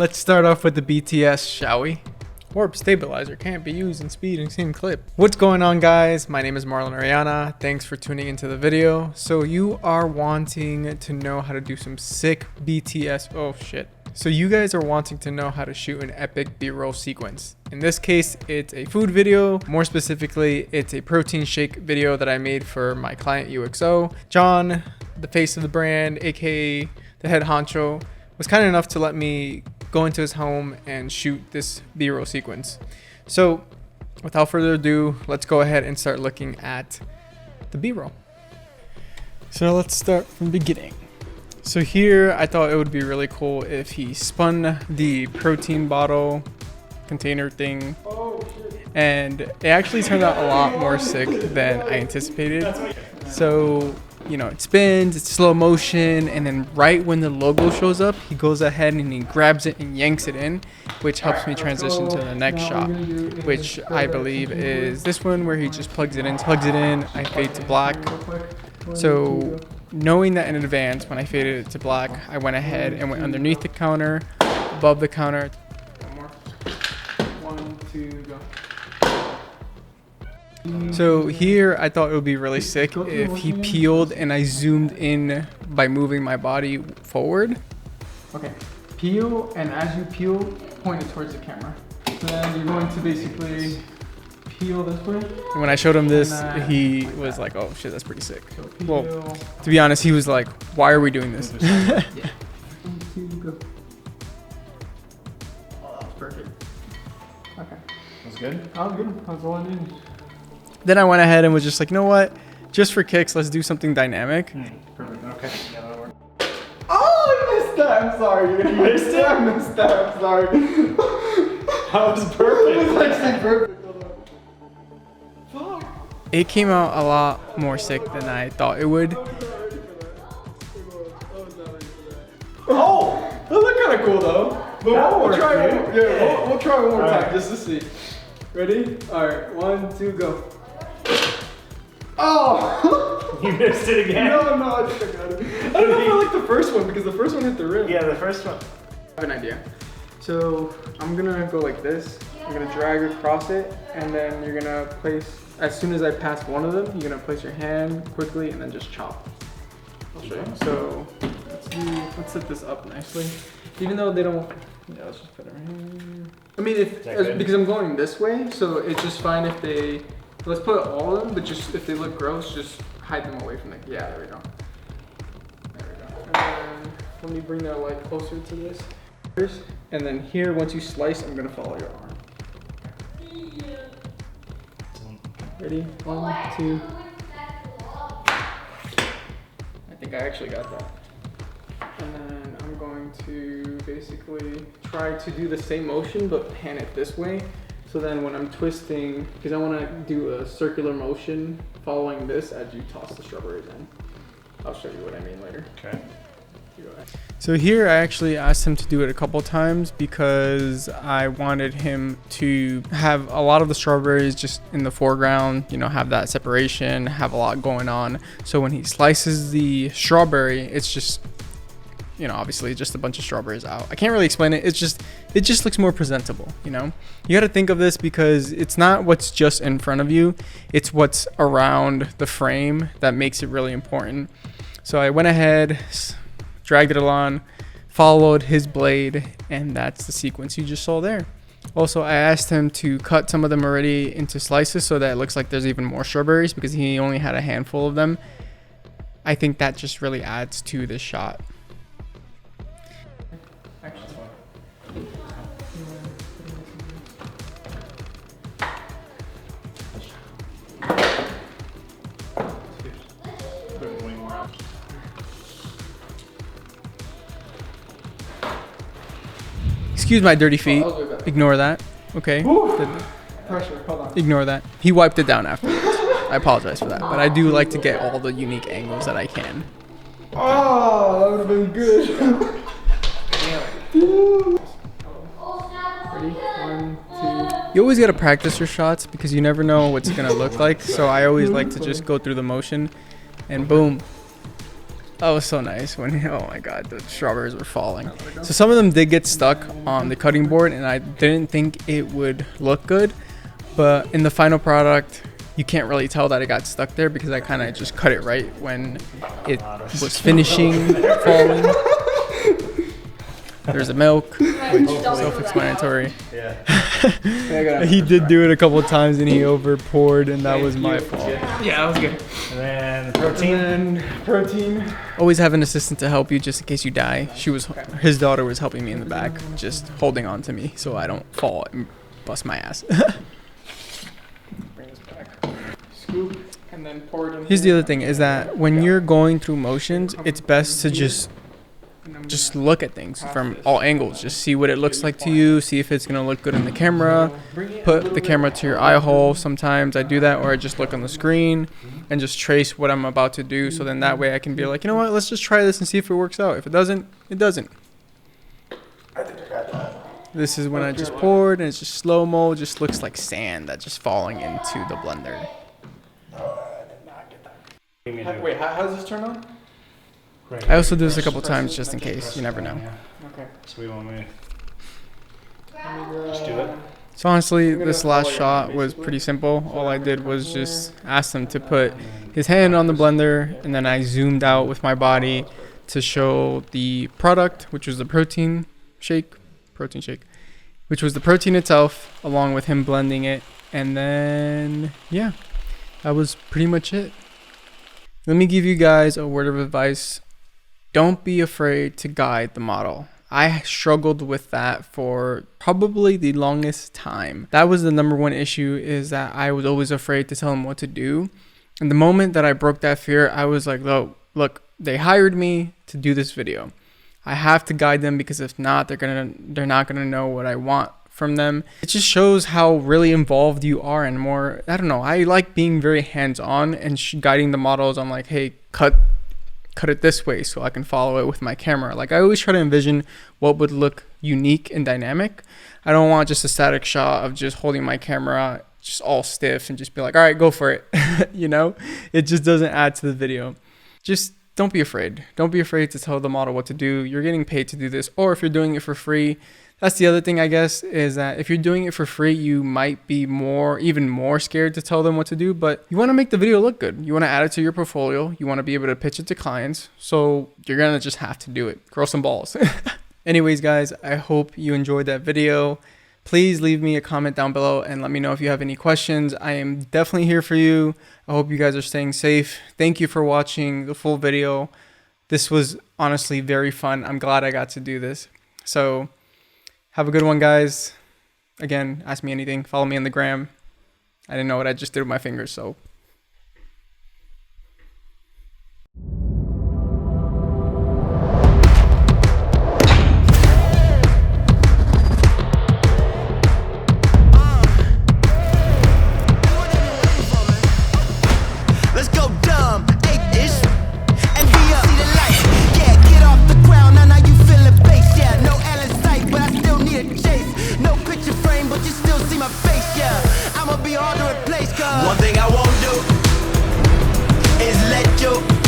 Let's start off with the BTS, shall we? Warp stabilizer can't be used in speed and same clip. What's going on, guys? My name is Marlon Orellana. Thanks for tuning into the video. So you are wanting to know how to do some sick BTS. Oh shit. So you guys are wanting to know how to shoot an epic B-roll sequence. In this case, it's a food video. More specifically, it's a protein shake video that I made for my client UXO. John, the face of the brand, aka the head honcho, was kind enough to let me go into his home and shoot this B-roll sequence. So without further ado, let's go ahead and start looking at the B-roll. So let's start from the beginning. So here I thought it would be really cool if he spun the protein bottle container thing, and it actually turned out a lot more sick than I anticipated. So, you know, it spins, it's slow motion, and then right when the logo shows up, he goes ahead and he grabs it and yanks it in, which helps me transition to the next shot, which I believe is this one where he just plugs it in, I fade to black. So knowing that in advance, when I faded it to black, I went ahead and went underneath the counter, above the counter. One more. 1, 2, go. So here I thought it would be really sick if he peeled and I zoomed in by moving my body forward. Okay, peel, and as you peel, point it towards the camera. So then you're going to basically peel this way. And when I showed him this, he was like, oh shit, that's pretty sick. So well, to be honest, he was like, why are we doing this? Yeah. 1, 2, go. Oh, that was perfect. Okay. That's good? That was good. I was going in. Then I went ahead and was just like, you know what? Just for kicks, let's do something dynamic. Perfect. Okay. Yeah, that'll work. Oh, I missed that. I'm sorry. You missed it? I missed that. I'm sorry. That was perfect. It was actually perfect. Fuck. It came out a lot more sick than I thought it would. Oh, that looked kind of cool though. But we'll try it. Yeah, we'll try one more time just to see. Ready? All right, 1, 2, go. Oh! You missed it again? No, I think I got it. I don't know if I like the first one because the first one hit the rim. Yeah, the first one. I have an idea. So I'm gonna go like this. I'm gonna drag across it, and then you're gonna place, as soon as I pass one of them, you're gonna place your hand quickly and then just chop. I'll show you. So let's set this up nicely. Even though they don't, yeah, let's just put it right here. I mean, because I'm going this way, so it's just fine if they, let's put all of them, but just if they look gross, just hide them away from the, yeah, there we go. There we go. And then let me bring that light closer to this. And then here, once you slice, I'm gonna follow your arm. Ready? 1, 2. I think I actually got that. And then I'm going to basically try to do the same motion, but pan it this way. So then when I'm twisting, because I want to do a circular motion following this as you toss the strawberries in. I'll show you what I mean later. Okay. So here I actually asked him to do it a couple times because I wanted him to have a lot of the strawberries just in the foreground, you know, have that separation, have a lot going on. So when he slices the strawberry, it's just, you know, obviously just a bunch of strawberries out. I can't really explain it. It just looks more presentable, you know? You got to think of this because it's not what's just in front of you. It's what's around the frame that makes it really important. So I went ahead, dragged it along, followed his blade, and that's the sequence you just saw there. Also, I asked him to cut some of them already into slices so that it looks like there's even more strawberries because he only had a handful of them. I think that just really adds to this shot. Excuse my dirty feet. Ignore that. Okay. Pressure. Hold on. Ignore that. He wiped it down afterwards. I apologize for that, but I do like to get all the unique angles that I can. Oh, that would have been good. Ready? 1, 2. You always gotta practice your shots because you never know what's gonna look like. So I always like to just go through the motion, and boom. That was so nice when, oh my god, the strawberries were falling. So some of them did get stuck on the cutting board, and I didn't think it would look good. But in the final product, you can't really tell that it got stuck there because I kind of just cut it right when it was finishing falling. There's the milk, which is self-explanatory. Yeah. He did do it a couple of times and he over poured, and that was my fault. Yeah, that was good. And then protein. And then protein. Always have an assistant to help you just in case you die. His daughter was helping me in the back, just holding on to me so I don't fall and bust my ass. Bring this back. Scoop and then pour it in. Here's the other thing is that when you're going through motions, it's best to just look at things from all angles. Just see what it looks like to you, see if it's gonna look good in the camera. Put the camera to your eye hole. Sometimes I do that, or I just look on the screen and just trace what I'm about to do, so then that way I can be like, you know what, let's just try this and see if it works out. If it doesn't, it doesn't. I think I got that. This is when I just poured, and it's just slow-mo, just looks like sand that's just falling into the blender. No, I did not get that. Wait, how does this turn on? right. I also do this a couple times just in case, you never know. Okay. So we want me just do it. So honestly, this last shot was pretty simple. All I did was just ask him to put his hand on the blender, and then I zoomed out with my body to show the product, which was the protein shake, which was the protein itself, along with him blending it. And then, yeah, that was pretty much it. Let me give you guys a word of advice. Don't be afraid to guide the model. I struggled with that for probably the longest time. That was the number one issue, is that I was always afraid to tell him what to do. And the moment that I broke that fear, I was like, look, they hired me to do this video. I have to guide them, because if not, they're not gonna know what I want from them. It just shows how really involved you are, and more, I don't know, I like being very hands-on and guiding the models on like, hey, cut it this way so I can follow it with my camera. Like, I always try to envision what would look unique and dynamic. I don't want just a static shot of just holding my camera just all stiff and just be like, all right, go for it. You know, it just doesn't add to the video. Just don't be afraid. Don't be afraid to tell the model what to do. You're getting paid to do this. Or if you're doing it for free, that's the other thing, I guess, is that if you're doing it for free, you might be even more scared to tell them what to do, but you want to make the video look good. You want to add it to your portfolio. You want to be able to pitch it to clients. So you're going to just have to do it. Grow some balls. Anyways, guys, I hope you enjoyed that video. Please leave me a comment down below and let me know if you have any questions. I am definitely here for you. I hope you guys are staying safe. Thank you for watching the full video. This was honestly very fun. I'm glad I got to do this. So have a good one, guys. Again, ask me anything. Follow me on the gram. I didn't know what I just did with my fingers, so. Let's go dumb, 8-ish, and be up. See the light, yeah, get off the ground, now you feeling bass, yeah. No Allen sight, but I still need a chase. No picture frame, but you still see my face, yeah. I'ma be hard to replace, cause one thing I won't do is let you